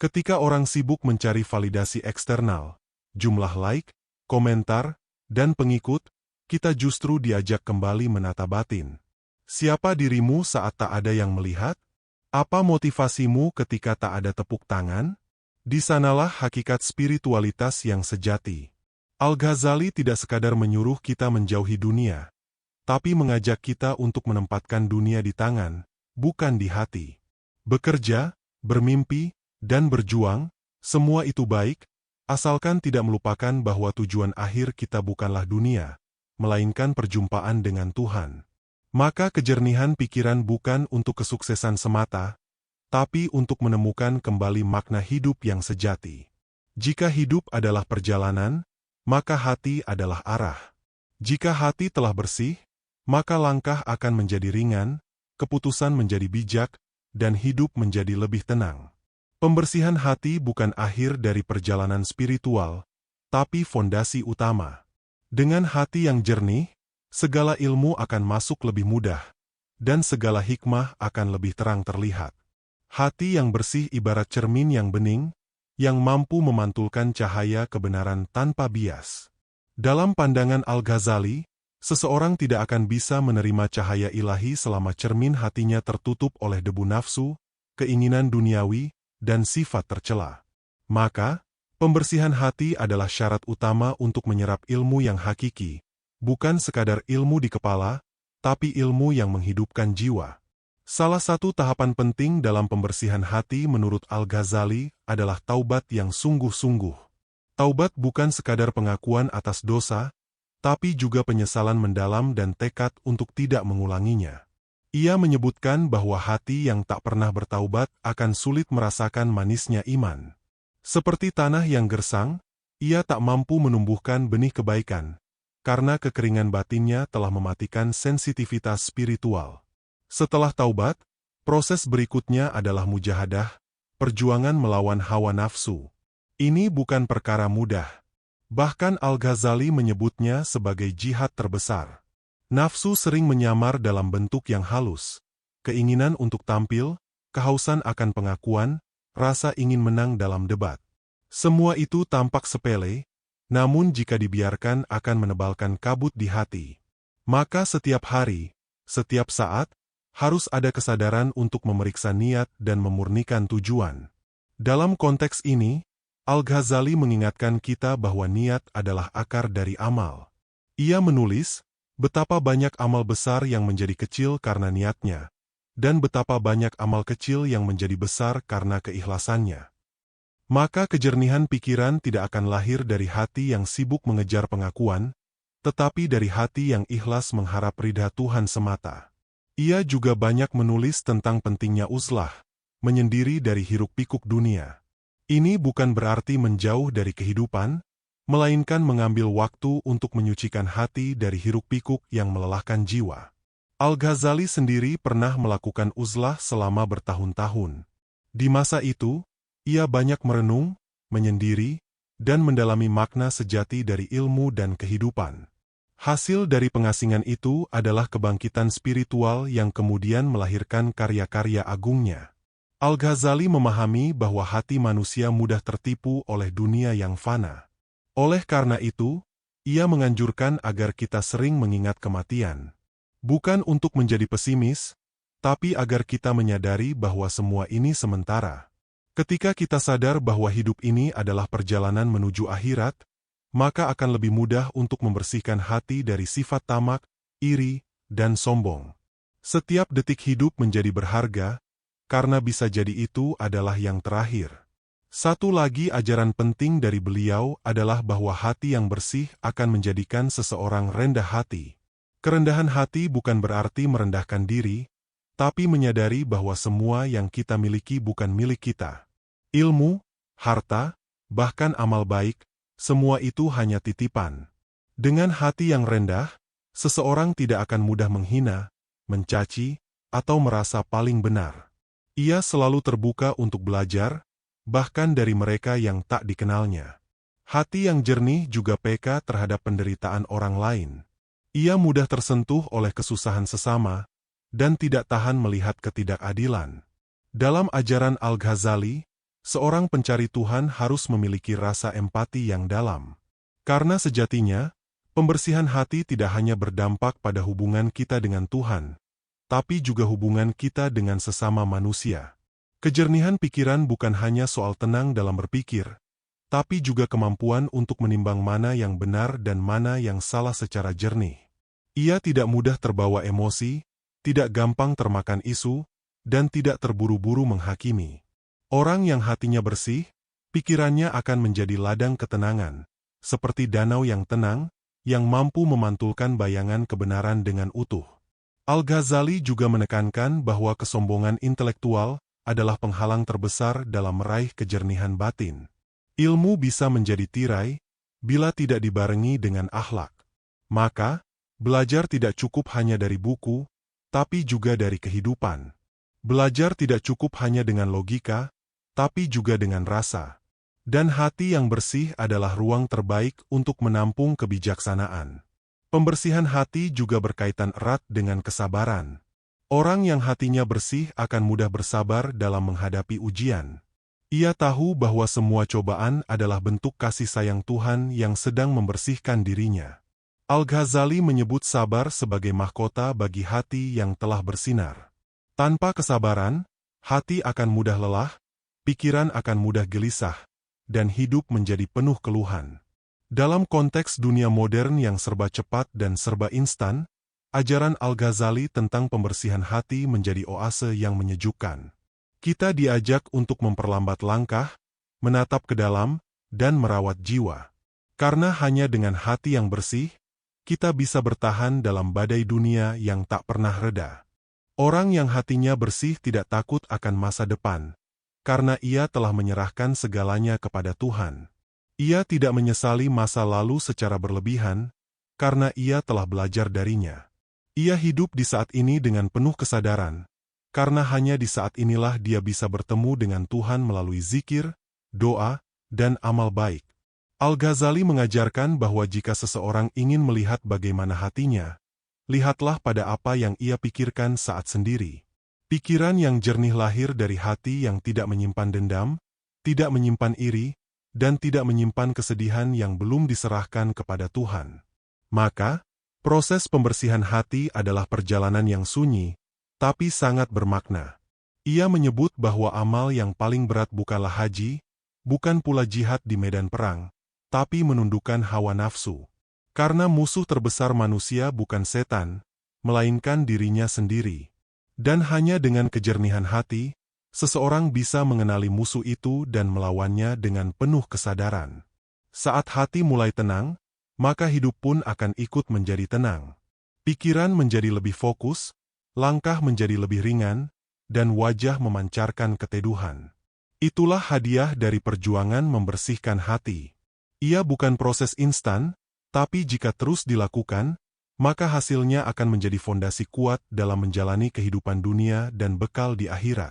Ketika orang sibuk mencari validasi eksternal, jumlah like, komentar, dan pengikut, kita justru diajak kembali menata batin. Siapa dirimu saat tak ada yang melihat? Apa motivasimu ketika tak ada tepuk tangan? Di sanalah hakikat spiritualitas yang sejati. Al-Ghazali tidak sekadar menyuruh kita menjauhi dunia, tapi mengajak kita untuk menempatkan dunia di tangan, bukan di hati. Bekerja, bermimpi, dan berjuang, semua itu baik, asalkan tidak melupakan bahwa tujuan akhir kita bukanlah dunia, melainkan perjumpaan dengan Tuhan. Maka kejernihan pikiran bukan untuk kesuksesan semata, tapi untuk menemukan kembali makna hidup yang sejati. Jika hidup adalah perjalanan, maka hati adalah arah. Jika hati telah bersih, maka langkah akan menjadi ringan, keputusan menjadi bijak, dan hidup menjadi lebih tenang. Pembersihan hati bukan akhir dari perjalanan spiritual, tapi fondasi utama. Dengan hati yang jernih, segala ilmu akan masuk lebih mudah, dan segala hikmah akan lebih terang terlihat. Hati yang bersih ibarat cermin yang bening, yang mampu memantulkan cahaya kebenaran tanpa bias. Dalam pandangan Al-Ghazali, seseorang tidak akan bisa menerima cahaya ilahi selama cermin hatinya tertutup oleh debu nafsu, keinginan duniawi, dan sifat tercela. Maka, pembersihan hati adalah syarat utama untuk menyerap ilmu yang hakiki, bukan sekadar ilmu di kepala, tapi ilmu yang menghidupkan jiwa. Salah satu tahapan penting dalam pembersihan hati menurut Al-Ghazali adalah taubat yang sungguh-sungguh. Taubat bukan sekadar pengakuan atas dosa, tapi juga penyesalan mendalam dan tekad untuk tidak mengulanginya. Ia menyebutkan bahwa hati yang tak pernah bertaubat akan sulit merasakan manisnya iman. Seperti tanah yang gersang, ia tak mampu menumbuhkan benih kebaikan, karena kekeringan batinnya telah mematikan sensitivitas spiritual. Setelah taubat, proses berikutnya adalah mujahadah, perjuangan melawan hawa nafsu. Ini bukan perkara mudah. Bahkan Al-Ghazali menyebutnya sebagai jihad terbesar. Nafsu sering menyamar dalam bentuk yang halus. Keinginan untuk tampil, kehausan akan pengakuan, rasa ingin menang dalam debat. Semua itu tampak sepele, namun jika dibiarkan akan menebalkan kabut di hati. Maka setiap hari, setiap saat, harus ada kesadaran untuk memeriksa niat dan memurnikan tujuan. Dalam konteks ini, Al-Ghazali mengingatkan kita bahwa niat adalah akar dari amal. Ia menulis, betapa banyak amal besar yang menjadi kecil karena niatnya, dan betapa banyak amal kecil yang menjadi besar karena keikhlasannya. Maka kejernihan pikiran tidak akan lahir dari hati yang sibuk mengejar pengakuan, tetapi dari hati yang ikhlas mengharap ridha Tuhan semata. Ia juga banyak menulis tentang pentingnya uzlah, menyendiri dari hiruk-pikuk dunia. Ini bukan berarti menjauh dari kehidupan, melainkan mengambil waktu untuk menyucikan hati dari hiruk-pikuk yang melelahkan jiwa. Al-Ghazali sendiri pernah melakukan uzlah selama bertahun-tahun. Di masa itu, ia banyak merenung, menyendiri, dan mendalami makna sejati dari ilmu dan kehidupan. Hasil dari pengasingan itu adalah kebangkitan spiritual yang kemudian melahirkan karya-karya agungnya. Al-Ghazali memahami bahwa hati manusia mudah tertipu oleh dunia yang fana. Oleh karena itu, ia menganjurkan agar kita sering mengingat kematian. Bukan untuk menjadi pesimis, tapi agar kita menyadari bahwa semua ini sementara. Ketika kita sadar bahwa hidup ini adalah perjalanan menuju akhirat, maka akan lebih mudah untuk membersihkan hati dari sifat tamak, iri, dan sombong. Setiap detik hidup menjadi berharga, karena bisa jadi itu adalah yang terakhir. Satu lagi ajaran penting dari beliau adalah bahwa hati yang bersih akan menjadikan seseorang rendah hati. Kerendahan hati bukan berarti merendahkan diri, tapi menyadari bahwa semua yang kita miliki bukan milik kita. Ilmu, harta, bahkan amal baik, semua itu hanya titipan. Dengan hati yang rendah, seseorang tidak akan mudah menghina, mencaci, atau merasa paling benar. Ia selalu terbuka untuk belajar, bahkan dari mereka yang tak dikenalnya. Hati yang jernih juga peka terhadap penderitaan orang lain. Ia mudah tersentuh oleh kesusahan sesama, dan tidak tahan melihat ketidakadilan. Dalam ajaran Al-Ghazali, seorang pencari Tuhan harus memiliki rasa empati yang dalam. Karena sejatinya, pembersihan hati tidak hanya berdampak pada hubungan kita dengan Tuhan, tapi juga hubungan kita dengan sesama manusia. Kejernihan pikiran bukan hanya soal tenang dalam berpikir, tapi juga kemampuan untuk menimbang mana yang benar dan mana yang salah secara jernih. Ia tidak mudah terbawa emosi, tidak gampang termakan isu, dan tidak terburu-buru menghakimi. Orang yang hatinya bersih, pikirannya akan menjadi ladang ketenangan, seperti danau yang tenang, yang mampu memantulkan bayangan kebenaran dengan utuh. Al-Ghazali juga menekankan bahwa kesombongan intelektual adalah penghalang terbesar dalam meraih kejernihan batin. Ilmu bisa menjadi tirai, bila tidak dibarengi dengan akhlak. Maka, belajar tidak cukup hanya dari buku, tapi juga dari kehidupan. Belajar tidak cukup hanya dengan logika, tapi juga dengan rasa. Dan hati yang bersih adalah ruang terbaik untuk menampung kebijaksanaan. Pembersihan hati juga berkaitan erat dengan kesabaran. Orang yang hatinya bersih akan mudah bersabar dalam menghadapi ujian. Ia tahu bahwa semua cobaan adalah bentuk kasih sayang Tuhan yang sedang membersihkan dirinya. Al-Ghazali menyebut sabar sebagai mahkota bagi hati yang telah bersinar. Tanpa kesabaran, hati akan mudah lelah, pikiran akan mudah gelisah, dan hidup menjadi penuh keluhan. Dalam konteks dunia modern yang serba cepat dan serba instan, ajaran Al-Ghazali tentang pembersihan hati menjadi oase yang menyejukkan. Kita diajak untuk memperlambat langkah, menatap ke dalam, dan merawat jiwa. Karena hanya dengan hati yang bersih, kita bisa bertahan dalam badai dunia yang tak pernah reda. Orang yang hatinya bersih tidak takut akan masa depan, karena ia telah menyerahkan segalanya kepada Tuhan. Ia tidak menyesali masa lalu secara berlebihan, karena ia telah belajar darinya. Ia hidup di saat ini dengan penuh kesadaran, karena hanya di saat inilah dia bisa bertemu dengan Tuhan melalui zikir, doa, dan amal baik. Al-Ghazali mengajarkan bahwa jika seseorang ingin melihat bagaimana hatinya, lihatlah pada apa yang ia pikirkan saat sendiri. Pikiran yang jernih lahir dari hati yang tidak menyimpan dendam, tidak menyimpan iri, dan tidak menyimpan kesedihan yang belum diserahkan kepada Tuhan. Maka, proses pembersihan hati adalah perjalanan yang sunyi, tapi sangat bermakna. Ia menyebut bahwa amal yang paling berat bukanlah haji, bukan pula jihad di medan perang, tapi menundukkan hawa nafsu. Karena musuh terbesar manusia bukan setan, melainkan dirinya sendiri. Dan hanya dengan kejernihan hati, seseorang bisa mengenali musuh itu dan melawannya dengan penuh kesadaran. Saat hati mulai tenang, maka hidup pun akan ikut menjadi tenang. Pikiran menjadi lebih fokus, langkah menjadi lebih ringan, dan wajah memancarkan keteduhan. Itulah hadiah dari perjuangan membersihkan hati. Ia bukan proses instan, tapi jika terus dilakukan, maka hasilnya akan menjadi fondasi kuat dalam menjalani kehidupan dunia dan bekal di akhirat.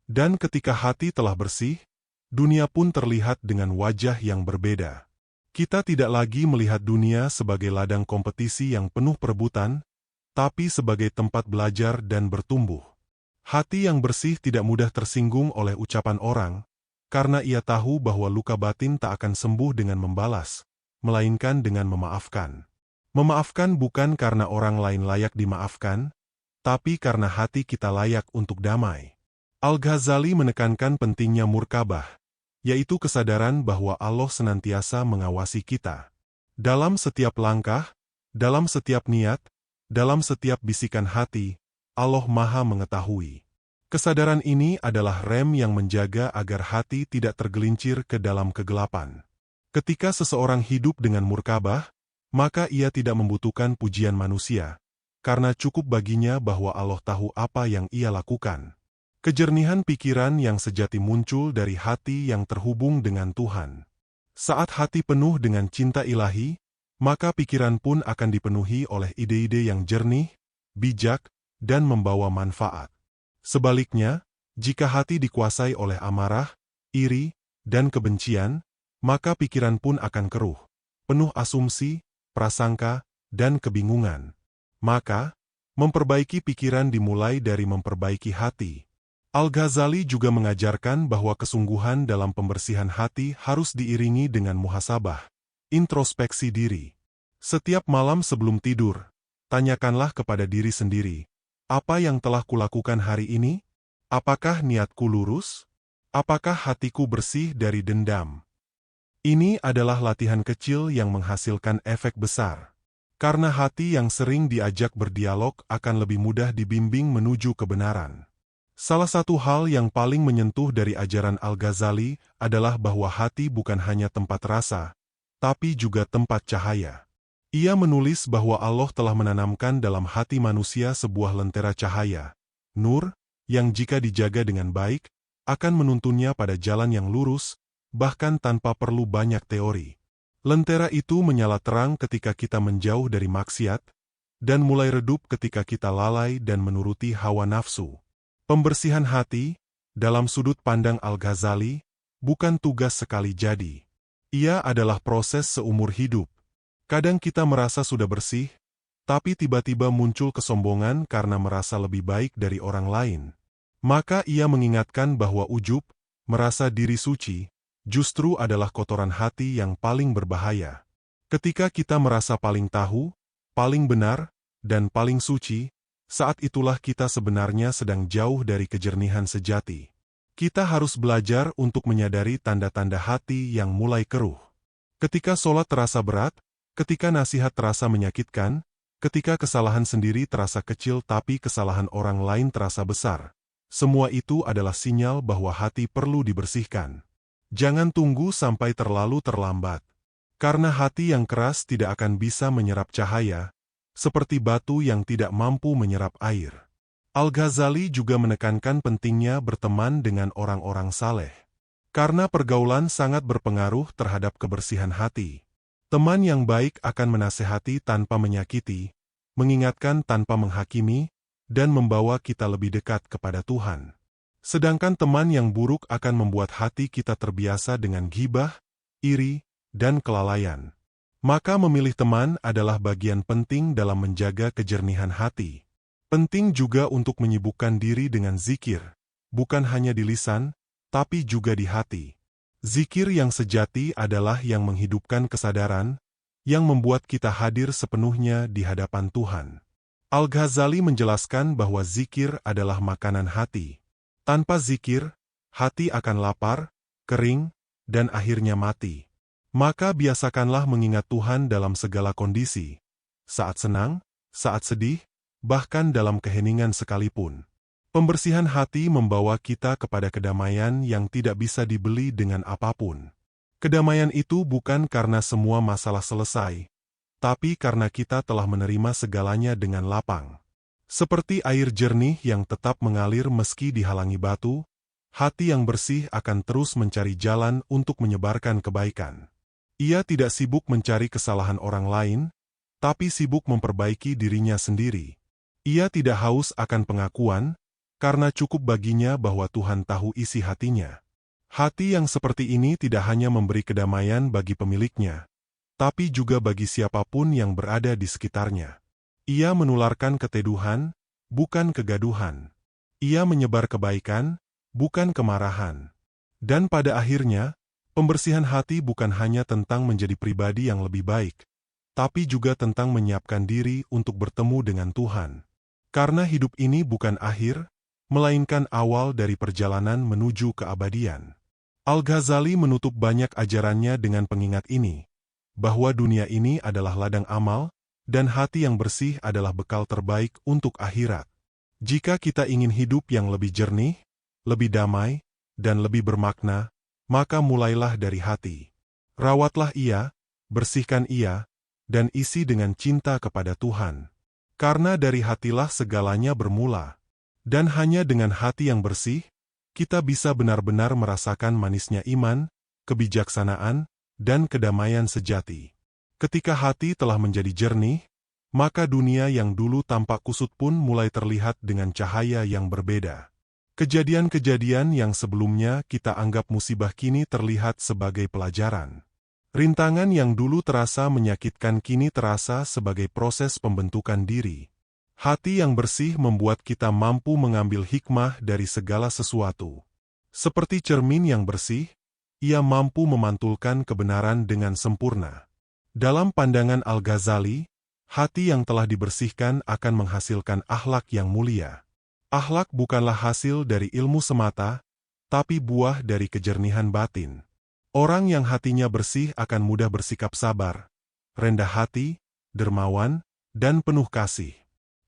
Dan ketika hati telah bersih, dunia pun terlihat dengan wajah yang berbeda. Kita tidak lagi melihat dunia sebagai ladang kompetisi yang penuh perebutan, tapi sebagai tempat belajar dan bertumbuh. Hati yang bersih tidak mudah tersinggung oleh ucapan orang, karena ia tahu bahwa luka batin tak akan sembuh dengan membalas, melainkan dengan memaafkan. Memaafkan bukan karena orang lain layak dimaafkan, tapi karena hati kita layak untuk damai. Al-Ghazali menekankan pentingnya murkabah, yaitu kesadaran bahwa Allah senantiasa mengawasi kita. Dalam setiap langkah, dalam setiap niat, dalam setiap bisikan hati, Allah Maha Mengetahui. Kesadaran ini adalah rem yang menjaga agar hati tidak tergelincir ke dalam kegelapan. Ketika seseorang hidup dengan murkabah, maka ia tidak membutuhkan pujian manusia, karena cukup baginya bahwa Allah tahu apa yang ia lakukan. Kejernihan pikiran yang sejati muncul dari hati yang terhubung dengan Tuhan. Saat hati penuh dengan cinta ilahi, maka pikiran pun akan dipenuhi oleh ide-ide yang jernih, bijak, dan membawa manfaat. Sebaliknya, jika hati dikuasai oleh amarah, iri, dan kebencian, maka pikiran pun akan keruh, penuh asumsi, prasangka, dan kebingungan. Maka, memperbaiki pikiran dimulai dari memperbaiki hati. Al-Ghazali juga mengajarkan bahwa kesungguhan dalam pembersihan hati harus diiringi dengan muhasabah, introspeksi diri. Setiap malam sebelum tidur, tanyakanlah kepada diri sendiri, apa yang telah kulakukan hari ini? Apakah niatku lurus? Apakah hatiku bersih dari dendam? Ini adalah latihan kecil yang menghasilkan efek besar. Karena hati yang sering diajak berdialog akan lebih mudah dibimbing menuju kebenaran. Salah satu hal yang paling menyentuh dari ajaran Al-Ghazali adalah bahwa hati bukan hanya tempat rasa, tapi juga tempat cahaya. Ia menulis bahwa Allah telah menanamkan dalam hati manusia sebuah lentera cahaya, nur, yang jika dijaga dengan baik, akan menuntunnya pada jalan yang lurus, bahkan tanpa perlu banyak teori. Lentera itu menyala terang ketika kita menjauh dari maksiat, dan mulai redup ketika kita lalai dan menuruti hawa nafsu. Pembersihan hati, dalam sudut pandang Al-Ghazali, bukan tugas sekali jadi. Ia adalah proses seumur hidup. Kadang kita merasa sudah bersih, tapi tiba-tiba muncul kesombongan karena merasa lebih baik dari orang lain. Maka ia mengingatkan bahwa ujub, merasa diri suci, justru adalah kotoran hati yang paling berbahaya. Ketika kita merasa paling tahu, paling benar, dan paling suci, saat itulah kita sebenarnya sedang jauh dari kejernihan sejati. Kita harus belajar untuk menyadari tanda-tanda hati yang mulai keruh. Ketika sholat terasa berat, ketika nasihat terasa menyakitkan, ketika kesalahan sendiri terasa kecil tapi kesalahan orang lain terasa besar, semua itu adalah sinyal bahwa hati perlu dibersihkan. Jangan tunggu sampai terlalu terlambat. Karena hati yang keras tidak akan bisa menyerap cahaya, seperti batu yang tidak mampu menyerap air. Al-Ghazali juga menekankan pentingnya berteman dengan orang-orang saleh. Karena pergaulan sangat berpengaruh terhadap kebersihan hati. Teman yang baik akan menasehati tanpa menyakiti, mengingatkan tanpa menghakimi, dan membawa kita lebih dekat kepada Tuhan. Sedangkan teman yang buruk akan membuat hati kita terbiasa dengan ghibah, iri, dan kelalaian. Maka memilih teman adalah bagian penting dalam menjaga kejernihan hati. Penting juga untuk menyibukkan diri dengan zikir, bukan hanya di lisan, tapi juga di hati. Zikir yang sejati adalah yang menghidupkan kesadaran, yang membuat kita hadir sepenuhnya di hadapan Tuhan. Al-Ghazali menjelaskan bahwa zikir adalah makanan hati. Tanpa zikir, hati akan lapar, kering, dan akhirnya mati. Maka biasakanlah mengingat Tuhan dalam segala kondisi. Saat senang, saat sedih, bahkan dalam keheningan sekalipun. Pembersihan hati membawa kita kepada kedamaian yang tidak bisa dibeli dengan apapun. Kedamaian itu bukan karena semua masalah selesai, tapi karena kita telah menerima segalanya dengan lapang. Seperti air jernih yang tetap mengalir meski dihalangi batu, hati yang bersih akan terus mencari jalan untuk menyebarkan kebaikan. Ia tidak sibuk mencari kesalahan orang lain, tapi sibuk memperbaiki dirinya sendiri. Ia tidak haus akan pengakuan, karena cukup baginya bahwa Tuhan tahu isi hatinya. Hati yang seperti ini tidak hanya memberi kedamaian bagi pemiliknya, tapi juga bagi siapapun yang berada di sekitarnya. Ia menularkan keteduhan, bukan kegaduhan. Ia menyebar kebaikan, bukan kemarahan. Dan pada akhirnya, pembersihan hati bukan hanya tentang menjadi pribadi yang lebih baik, tapi juga tentang menyiapkan diri untuk bertemu dengan Tuhan. Karena hidup ini bukan akhir, melainkan awal dari perjalanan menuju keabadian. Al-Ghazali menutup banyak ajarannya dengan pengingat ini, bahwa dunia ini adalah ladang amal, dan hati yang bersih adalah bekal terbaik untuk akhirat. Jika kita ingin hidup yang lebih jernih, lebih damai, dan lebih bermakna, maka mulailah dari hati. Rawatlah ia, bersihkan ia, dan isi dengan cinta kepada Tuhan. Karena dari hatilah segalanya bermula. Dan hanya dengan hati yang bersih, kita bisa benar-benar merasakan manisnya iman, kebijaksanaan, dan kedamaian sejati. Ketika hati telah menjadi jernih, maka dunia yang dulu tampak kusut pun mulai terlihat dengan cahaya yang berbeda. Kejadian-kejadian yang sebelumnya kita anggap musibah kini terlihat sebagai pelajaran. Rintangan yang dulu terasa menyakitkan kini terasa sebagai proses pembentukan diri. Hati yang bersih membuat kita mampu mengambil hikmah dari segala sesuatu. Seperti cermin yang bersih, ia mampu memantulkan kebenaran dengan sempurna. Dalam pandangan Al-Ghazali, hati yang telah dibersihkan akan menghasilkan akhlak yang mulia. Akhlak bukanlah hasil dari ilmu semata, tapi buah dari kejernihan batin. Orang yang hatinya bersih akan mudah bersikap sabar, rendah hati, dermawan, dan penuh kasih.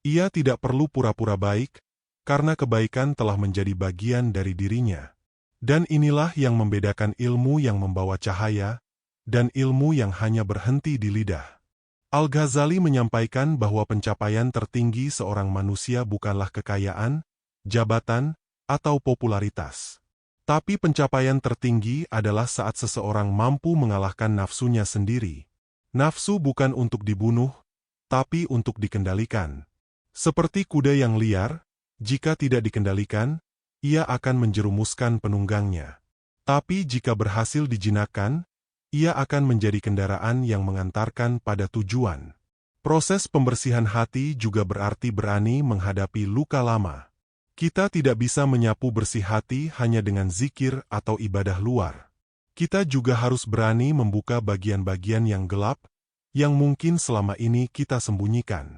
Ia tidak perlu pura-pura baik, karena kebaikan telah menjadi bagian dari dirinya. Dan inilah yang membedakan ilmu yang membawa cahaya, dan ilmu yang hanya berhenti di lidah. Al-Ghazali menyampaikan bahwa pencapaian tertinggi seorang manusia bukanlah kekayaan, jabatan, atau popularitas. Tapi pencapaian tertinggi adalah saat seseorang mampu mengalahkan nafsunya sendiri. Nafsu bukan untuk dibunuh, tapi untuk dikendalikan. Seperti kuda yang liar, jika tidak dikendalikan, ia akan menjerumuskan penunggangnya. Tapi jika berhasil dijinakkan, ia akan menjadi kendaraan yang mengantarkan pada tujuan. Proses pembersihan hati juga berarti berani menghadapi luka lama. Kita tidak bisa menyapu bersih hati hanya dengan zikir atau ibadah luar. Kita juga harus berani membuka bagian-bagian yang gelap, yang mungkin selama ini kita sembunyikan.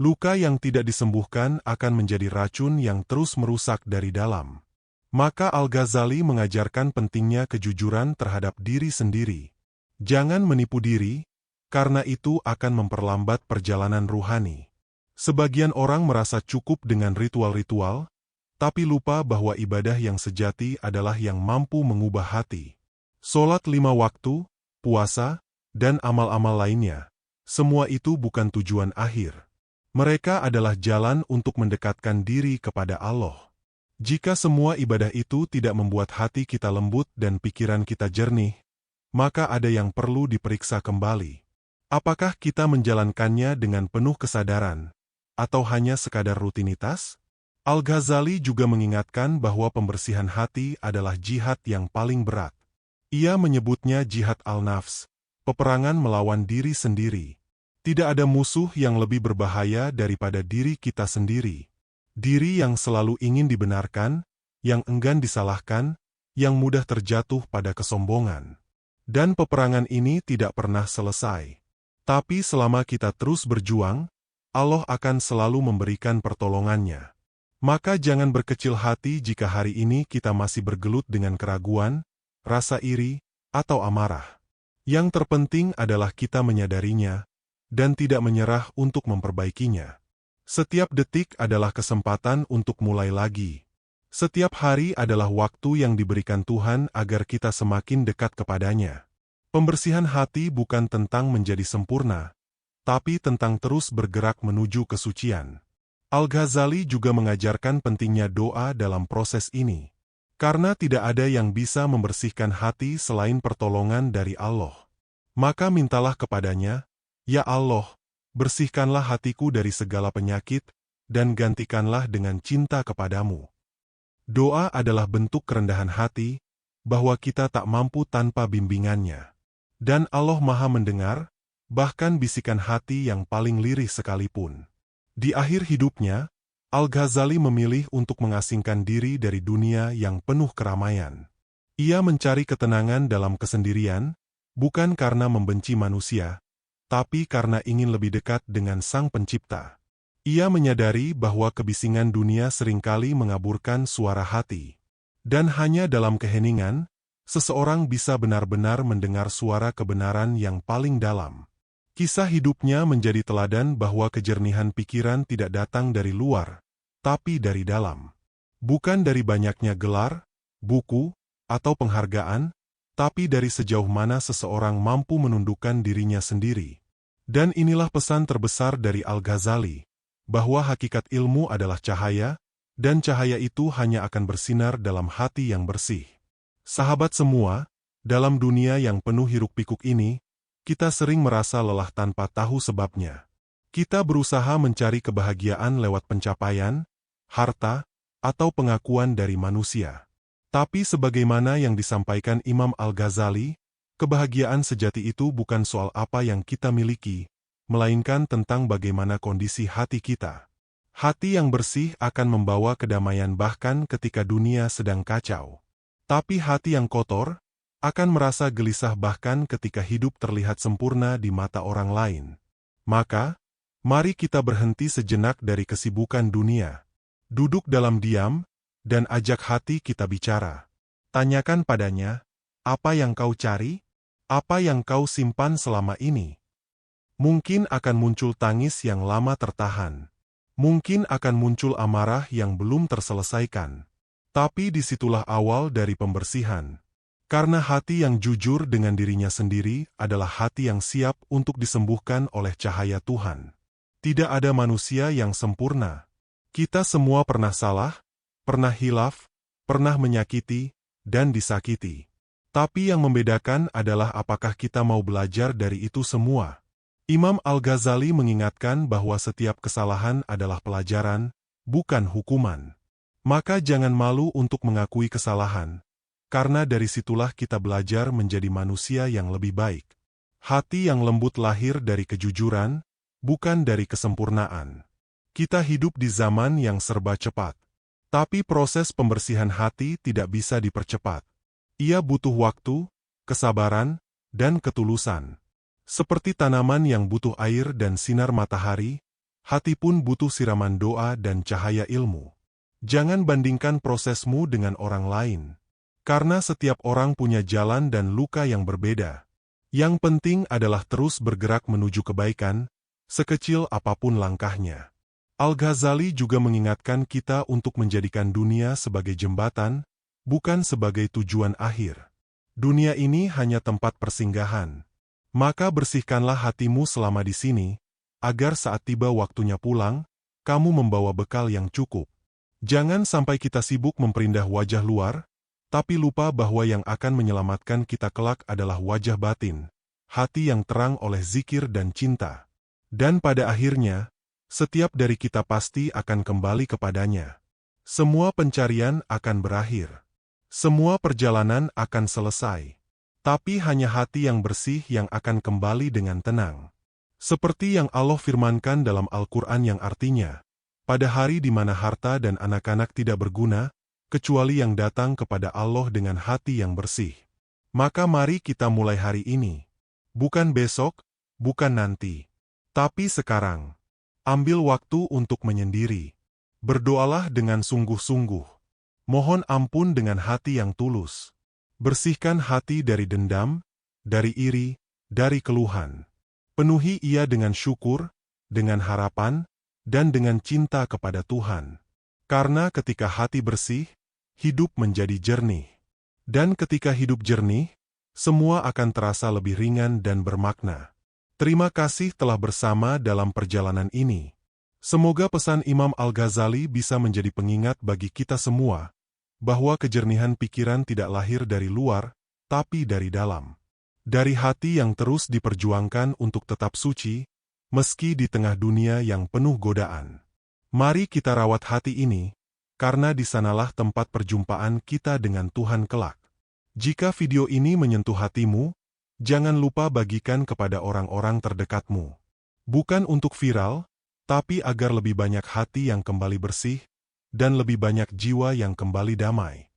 Luka yang tidak disembuhkan akan menjadi racun yang terus merusak dari dalam. Maka Al-Ghazali mengajarkan pentingnya kejujuran terhadap diri sendiri. Jangan menipu diri, karena itu akan memperlambat perjalanan ruhani. Sebagian orang merasa cukup dengan ritual-ritual, tapi lupa bahwa ibadah yang sejati adalah yang mampu mengubah hati. Sholat 5 waktu, puasa, dan amal-amal lainnya, semua itu bukan tujuan akhir. Mereka adalah jalan untuk mendekatkan diri kepada Allah. Jika semua ibadah itu tidak membuat hati kita lembut dan pikiran kita jernih, maka ada yang perlu diperiksa kembali. Apakah kita menjalankannya dengan penuh kesadaran, atau hanya sekadar rutinitas? Al-Ghazali juga mengingatkan bahwa pembersihan hati adalah jihad yang paling berat. Ia menyebutnya jihad al-nafs, peperangan melawan diri sendiri. Tidak ada musuh yang lebih berbahaya daripada diri kita sendiri. Diri yang selalu ingin dibenarkan, yang enggan disalahkan, yang mudah terjatuh pada kesombongan. Dan peperangan ini tidak pernah selesai. Tapi selama kita terus berjuang, Allah akan selalu memberikan pertolongannya. Maka jangan berkecil hati jika hari ini kita masih bergelut dengan keraguan, rasa iri, atau amarah. Yang terpenting adalah kita menyadarinya, dan tidak menyerah untuk memperbaikinya. Setiap detik adalah kesempatan untuk mulai lagi. Setiap hari adalah waktu yang diberikan Tuhan agar kita semakin dekat kepadanya. Pembersihan hati bukan tentang menjadi sempurna, tapi tentang terus bergerak menuju kesucian. Al-Ghazali juga mengajarkan pentingnya doa dalam proses ini. Karena tidak ada yang bisa membersihkan hati selain pertolongan dari Allah. Maka mintalah kepadanya, "Ya Allah, bersihkanlah hatiku dari segala penyakit, dan gantikanlah dengan cinta kepadamu." Doa adalah bentuk kerendahan hati, bahwa kita tak mampu tanpa bimbingannya. Dan Allah Maha mendengar, bahkan bisikan hati yang paling lirih sekalipun. Di akhir hidupnya, Al-Ghazali memilih untuk mengasingkan diri dari dunia yang penuh keramaian. Ia mencari ketenangan dalam kesendirian, bukan karena membenci manusia, tapi karena ingin lebih dekat dengan Sang Pencipta. Ia menyadari bahwa kebisingan dunia seringkali mengaburkan suara hati. Dan hanya dalam keheningan, seseorang bisa benar-benar mendengar suara kebenaran yang paling dalam. Kisah hidupnya menjadi teladan bahwa kejernihan pikiran tidak datang dari luar, tapi dari dalam. Bukan dari banyaknya gelar, buku, atau penghargaan, tapi dari sejauh mana seseorang mampu menundukkan dirinya sendiri. Dan inilah pesan terbesar dari Al-Ghazali, bahwa hakikat ilmu adalah cahaya, dan cahaya itu hanya akan bersinar dalam hati yang bersih. Sahabat semua, dalam dunia yang penuh hiruk-pikuk ini, kita sering merasa lelah tanpa tahu sebabnya. Kita berusaha mencari kebahagiaan lewat pencapaian, harta, atau pengakuan dari manusia. Tapi sebagaimana yang disampaikan Imam Al-Ghazali, kebahagiaan sejati itu bukan soal apa yang kita miliki, melainkan tentang bagaimana kondisi hati kita. Hati yang bersih akan membawa kedamaian bahkan ketika dunia sedang kacau. Tapi hati yang kotor akan merasa gelisah bahkan ketika hidup terlihat sempurna di mata orang lain. Maka, mari kita berhenti sejenak dari kesibukan dunia. Duduk dalam diam, dan ajak hati kita bicara. Tanyakan padanya, apa yang kau cari? Apa yang kau simpan selama ini? Mungkin akan muncul tangis yang lama tertahan. Mungkin akan muncul amarah yang belum terselesaikan. Tapi disitulah awal dari pembersihan. Karena hati yang jujur dengan dirinya sendiri adalah hati yang siap untuk disembuhkan oleh cahaya Tuhan. Tidak ada manusia yang sempurna. Kita semua pernah salah, pernah hilaf, pernah menyakiti, dan disakiti. Tapi yang membedakan adalah apakah kita mau belajar dari itu semua. Imam Al-Ghazali mengingatkan bahwa setiap kesalahan adalah pelajaran, bukan hukuman. Maka jangan malu untuk mengakui kesalahan. Karena dari situlah kita belajar menjadi manusia yang lebih baik. Hati yang lembut lahir dari kejujuran, bukan dari kesempurnaan. Kita hidup di zaman yang serba cepat. Tapi proses pembersihan hati tidak bisa dipercepat. Ia butuh waktu, kesabaran, dan ketulusan. Seperti tanaman yang butuh air dan sinar matahari, hati pun butuh siraman doa dan cahaya ilmu. Jangan bandingkan prosesmu dengan orang lain. Karena setiap orang punya jalan dan luka yang berbeda. Yang penting adalah terus bergerak menuju kebaikan, sekecil apapun langkahnya. Al-Ghazali juga mengingatkan kita untuk menjadikan dunia sebagai jembatan, bukan sebagai tujuan akhir. Dunia ini hanya tempat persinggahan. Maka bersihkanlah hatimu selama di sini, agar saat tiba waktunya pulang, kamu membawa bekal yang cukup. Jangan sampai kita sibuk memperindah wajah luar, tapi lupa bahwa yang akan menyelamatkan kita kelak adalah wajah batin, hati yang terang oleh zikir dan cinta. Dan pada akhirnya, setiap dari kita pasti akan kembali kepadanya. Semua pencarian akan berakhir. Semua perjalanan akan selesai. Tapi hanya hati yang bersih yang akan kembali dengan tenang. Seperti yang Allah firmankan dalam Al-Quran yang artinya, pada hari di mana harta dan anak-anak tidak berguna, kecuali yang datang kepada Allah dengan hati yang bersih. Maka mari kita mulai hari ini. Bukan besok, bukan nanti. Tapi sekarang. Ambil waktu untuk menyendiri. Berdoalah dengan sungguh-sungguh. Mohon ampun dengan hati yang tulus. Bersihkan hati dari dendam, dari iri, dari keluhan. Penuhi ia dengan syukur, dengan harapan, dan dengan cinta kepada Tuhan. Karena ketika hati bersih, hidup menjadi jernih. Dan ketika hidup jernih, semua akan terasa lebih ringan dan bermakna. Terima kasih telah bersama dalam perjalanan ini. Semoga pesan Imam Al-Ghazali bisa menjadi pengingat bagi kita semua, bahwa kejernihan pikiran tidak lahir dari luar, tapi dari dalam. Dari hati yang terus diperjuangkan untuk tetap suci, meski di tengah dunia yang penuh godaan. Mari kita rawat hati ini, karena di sanalah tempat perjumpaan kita dengan Tuhan kelak. Jika video ini menyentuh hatimu, jangan lupa bagikan kepada orang-orang terdekatmu. Bukan untuk viral, tapi agar lebih banyak hati yang kembali bersih, dan lebih banyak jiwa yang kembali damai.